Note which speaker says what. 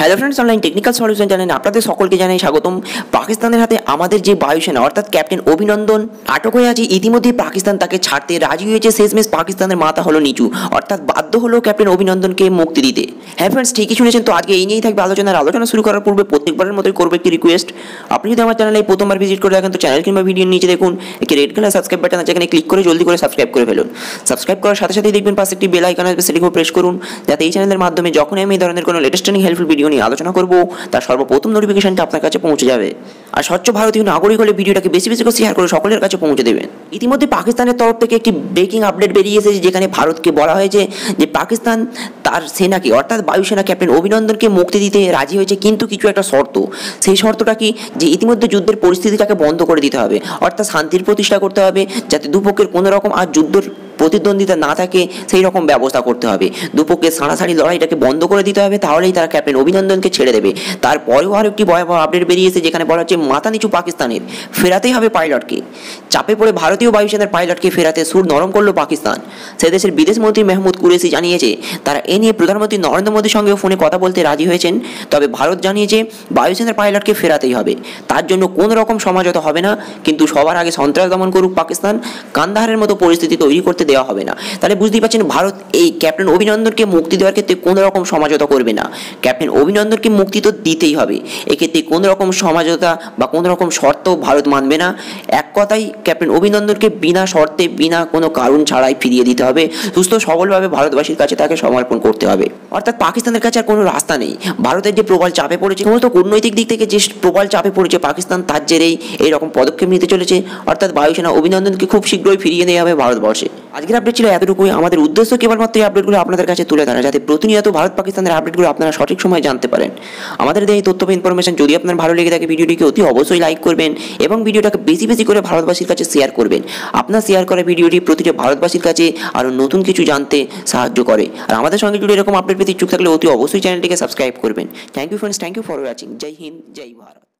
Speaker 1: Hello friends, online technical solution চ্যানেলে আপনাদের সকলকে জানাই স্বাগতম। পাকিস্তানের হাতে আমাদের যে বায়ুসেনা অর্থাৎ ক্যাপ্টেন অভিনন্দন আটক হয়ে আছে। ইতিমধ্যেই পাকিস্তান তাকে ছাড়তে রাজি হয়েছে। শেষমেশ পাকিস্তানের মাথা হলো নিচু, অর্থাৎ বাধ্য হলো ক্যাপ্টেন অভিনন্দনকে মুক্তি দিতে। হ্যাঁ ফ্রেন্ডস, ঠিকই শুনেছেন। তো আজকে এই নিয়েই থাকবে আলোচনা শুরু করার পূর্বে প্রত্যেকবারের মতোই করবো একটি রিকোয়েস্ট। আপনি যদি আমার চ্যানেলে প্রথমবার ভিজিট করে থাকেন তো চ্যানেল কিংবা ভিডিওর নিচে দেখুন একটি রেড কালার সাবস্ক্রাইব বাটন আছে, যেখানে ক্লিক করে জলদি করে সাবস্ক্রাইব করে ফেলুন। সাবস্ক্রাইব করার সাথে সাথেই দেখবেন পাশে একটি বেল আইকন আসবে, সেটিকেও প্রেস করুন, যাতে এই চ্যানেলের মাধ্যমে যখন আমি এই ধরনের কোনো লেটেস্ট ট্রেনিং হেল্পফুল ভিডিও নিয়ে আলোচনা করবো তার সর্বপ্রথম নোটিফিকেশনটা আপনার কাছে পৌঁছে যাবে। আর স্বচ্ছ ভারতীয় নাগরিক হলে ভিডিওটাকে বেশি বেশি করে শেয়ার করে সকলের কাছে পৌঁছে দেবেন। ইতিমধ্যে পাকিস্তানের তরফ থেকে একটি ব্রেকিং আপডেট বেরিয়ে এসেছে, যেখানে ভারতকে বলা হয়েছে যে পাকিস্তান তার সেনাকে অর্থাৎ বায়ুসেনা ক্যাপ্টেন অভিনন্দনকে মুক্তি দিতে রাজি হয়েছে, কিন্তু কিছু একটা শর্ত। সেই শর্তটা কি, যে ইতিমধ্যে যুদ্ধের পরিস্থিতিটাকে বন্ধ করে দিতে হবে, অর্থাৎ শান্তির প্রতিষ্ঠা করতে হবে, যাতে দুপক্ষের কোনো রকম আর যুদ্ধের প্রতিদ্বন্দ্বিতা না থাকে সেই রকম ব্যবস্থা করতে হবে। দুপক্ষের সাড়াসাড়ি লড়াইটাকে বন্ধ করে দিতে হবে, তাহলেই তারা ক্যাপ্টেন অভিনন্দনকে ছেড়ে দেবে। তারপরেও আরও একটি ভয়াবহ আপডেট বেরিয়েছে, যেখানে বলা হচ্ছে মাথা নিচু পাকিস্তানের, ফেরাতেই হবে পাইলটকে। চাপে পড়ে ভারতীয় বায়ুসেনার পাইলটকে ফেরাতে সুর নরম করলো পাকিস্তান। সে দেশের বিদেশমন্ত্রী মেহমুদ কুরেশি জানিয়েছে তারা এ নিয়ে প্রধানমন্ত্রী নরেন্দ্র মোদীর সঙ্গেও ফোনে কথা বলতে রাজি হয়েছেন। তবে ভারত জানিয়েছে বায়ুসেনার পাইলটকে ফেরাতেই হবে, তার জন্য কোনো রকম সমঝোতা হবে না। কিন্তু সবার আগে সন্ত্রাস দমন করুক পাকিস্তান, কান্দাহারের মতো পরিস্থিতি তৈরি করতে দেওয়া হবে না। তাহলে বুঝতেই পারছেন, ভারত এই ক্যাপ্টেন অভিনন্দনকে মুক্তি দেওয়ার ক্ষেত্রে কোনো রকম সমঝোতা করবে না। ক্যাপ্টেন অভিনন্দনকে মুক্তি তো দিতেই হবে, এক্ষেত্রে কোনো রকম সমঝোতা বা কোনো রকম শর্ত ভারত মানবে না। এক কথাই ক্যাপ্টেন অভিনন্দনকে বিনা শর্তে, বিনা কোনো কারণ ছাড়াই ফিরিয়ে দিতে হবে। সুস্থ সবলভাবে ভারতবাসীর কাছে তাকে সমর্পণ করতে হবে। অর্থাৎ পাকিস্তানের কাছে আর কোনো রাস্তা নেই। ভারতের যে প্রবল চাপে পড়েছে, সমস্ত কূটনৈতিক দিক থেকে যে প্রবল চাপে পড়েছে পাকিস্তান, তার জেরেই এইরকম পদক্ষেপ নিতে চলেছে। অর্থাৎ বায়ুসেনা অভিনন্দনকে খুব শীঘ্রই ফিরিয়ে নেওয়া হবে ভারতবর্ষে। আজকের আপডেট ছিল এতটুকুই। আমাদের উদ্দেশ্য কেবলমাত্র এই আপডেটগুলো আপনাদের কাছে তুলে ধরা, যাতে প্রতিনিয়ত ভারত পাকিস্তানের আপডেটগুলো আপনারা সঠিক সময় জানতে পারেন। আমাদের এই তথ্য বা ইনফরমেশন যদি আপনার ভালো লেগে থাকে, ভিডিওটিকে অতি অবশ্যই লাইক করবেন এবং ভিডিওটাকে বেশি বেশি করে ভারতবাসীর কাছে শেয়ার করবেন। আপনার শেয়ার করা ভিডিওটি প্রতিটা ভারতবাসীর কাছে আরও নতুন কিছু জানতে সাহায্য করে। আর আমাদের সঙ্গে জুড়ে এরকম আপডেট পেতে ইচ্ছুক থাকলে অতি অবশ্যই চ্যানেলটিকে সাবস্ক্রাইব করবেন। Thank you friends, thank you for watching. Jai Hind, Jai Bharat.